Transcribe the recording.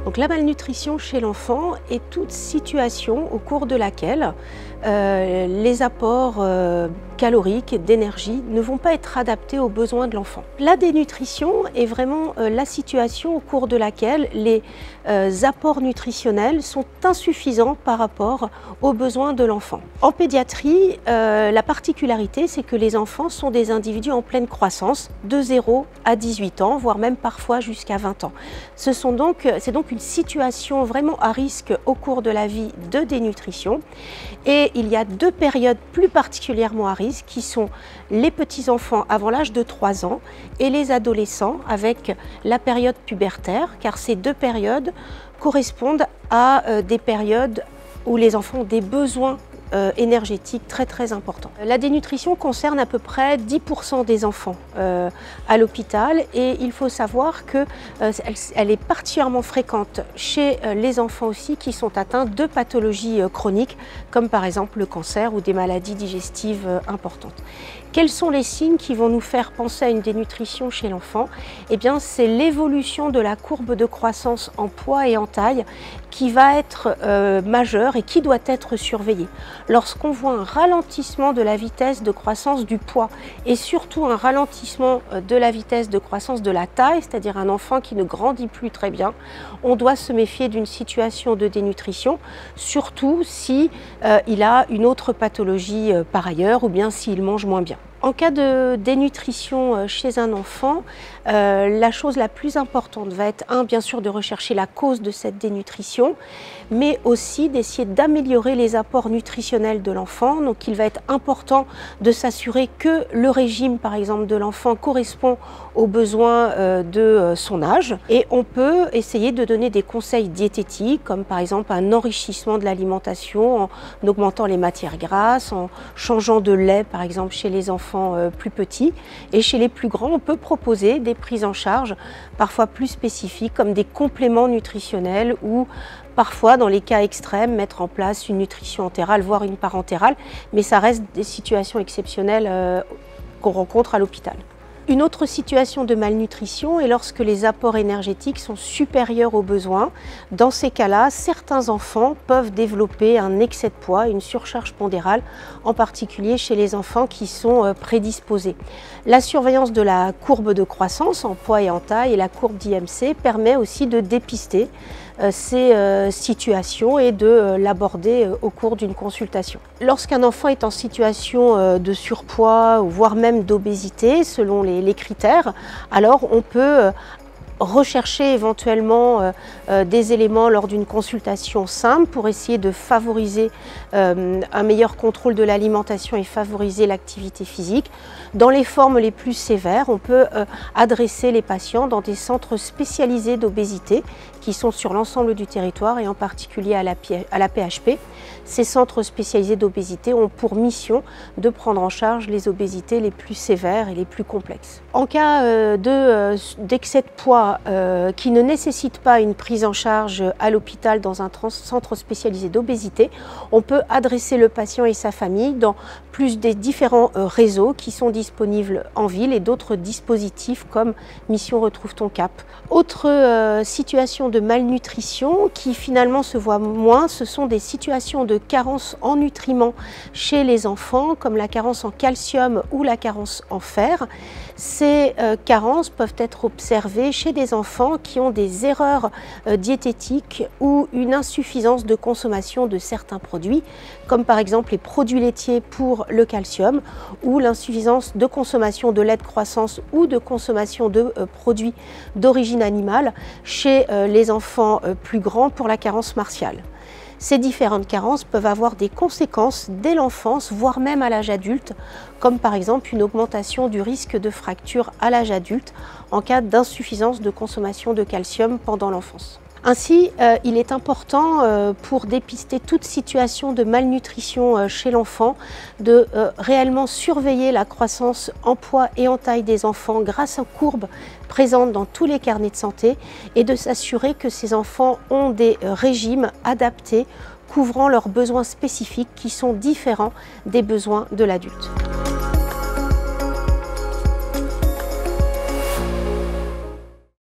Donc la malnutrition chez l'enfant est toute situation au cours de laquelle les apports caloriques, d'énergie ne vont pas être adaptés aux besoins de l'enfant. La dénutrition est vraiment la situation au cours de laquelle les apports nutritionnels sont insuffisants par rapport aux besoins de l'enfant. En pédiatrie, la particularité, c'est que les enfants sont des individus en pleine croissance de 0 à 18 ans, voire même parfois jusqu'à 20 ans. C'est donc une situation vraiment à risque au cours de la vie de dénutrition. Et il y a deux périodes plus particulièrement à risque qui sont les petits-enfants avant l'âge de 3 ans et les adolescents avec la période pubertaire, car ces deux périodes correspondent à des périodes où les enfants ont des besoins énergétiques très importants. La dénutrition concerne à peu près 10% des enfants à l'hôpital et il faut savoir qu'elle est particulièrement fréquente chez les enfants aussi qui sont atteints de pathologies chroniques comme par exemple le cancer ou des maladies digestives importantes. Quels sont les signes qui vont nous faire penser à une dénutrition chez l'enfant? Eh bien, c'est l'évolution de la courbe de croissance en poids et en taille qui va être majeure et qui doit être surveillée. Lorsqu'on voit un ralentissement de la vitesse de croissance du poids et surtout un ralentissement de la vitesse de croissance de la taille, c'est-à-dire un enfant qui ne grandit plus très bien, on doit se méfier d'une situation de dénutrition, surtout si il a une autre pathologie par ailleurs ou bien s'il mange moins bien. En cas de dénutrition chez un enfant, la chose la plus importante va être, bien sûr, de rechercher la cause de cette dénutrition, mais aussi d'essayer d'améliorer les apports nutritionnels de l'enfant. Donc il va être important de s'assurer que le régime, par exemple, de l'enfant correspond aux besoins de son âge. Et on peut essayer de donner des conseils diététiques, comme par exemple un enrichissement de l'alimentation en augmentant les matières grasses, en changeant de lait, par exemple, chez les enfants plus petits. Et chez les plus grands, on peut proposer des prises en charge parfois plus spécifiques comme des compléments nutritionnels ou parfois, dans les cas extrêmes, mettre en place une nutrition entérale, voire une parentérale, mais ça reste des situations exceptionnelles qu'on rencontre à l'hôpital. Une autre situation de malnutrition est lorsque les apports énergétiques sont supérieurs aux besoins. Dans ces cas-là, certains enfants peuvent développer un excès de poids, une surcharge pondérale, en particulier chez les enfants qui sont prédisposés. La surveillance de la courbe de croissance en poids et en taille et la courbe d'IMC permet aussi de dépister ces situations et de l'aborder au cours d'une consultation. Lorsqu'un enfant est en situation de surpoids, voire même d'obésité, selon les critères, alors on peut rechercher éventuellement des éléments lors d'une consultation simple pour essayer de favoriser un meilleur contrôle de l'alimentation et favoriser l'activité physique. Dans les formes les plus sévères, on peut adresser les patients dans des centres spécialisés d'obésité qui sont sur l'ensemble du territoire et en particulier à la PHP. Ces centres spécialisés d'obésité ont pour mission de prendre en charge les obésités les plus sévères et les plus complexes. En cas d'excès de poids qui ne nécessite pas une prise en charge à l'hôpital dans un centre spécialisé d'obésité, on peut adresser le patient et sa famille dans plus des différents réseaux qui sont disponibles en ville et d'autres dispositifs comme Mission Retrouve ton Cap. Autre situation de malnutrition qui finalement se voit moins, ce sont des situations de carence en nutriments chez les enfants, comme la carence en calcium ou la carence en fer. Ces carences peuvent être observées chez des enfants qui ont des erreurs diététiques ou une insuffisance de consommation de certains produits, comme par exemple les produits laitiers pour le calcium ou l'insuffisance de consommation de lait de croissance ou de consommation de produits d'origine animale chez les enfants plus grands pour la carence martiale. Ces différentes carences peuvent avoir des conséquences dès l'enfance, voire même à l'âge adulte, comme par exemple une augmentation du risque de fracture à l'âge adulte en cas d'insuffisance de consommation de calcium pendant l'enfance. Ainsi, il est important pour dépister toute situation de malnutrition chez l'enfant de réellement surveiller la croissance en poids et en taille des enfants grâce aux courbes présentes dans tous les carnets de santé et de s'assurer que ces enfants ont des régimes adaptés couvrant leurs besoins spécifiques qui sont différents des besoins de l'adulte.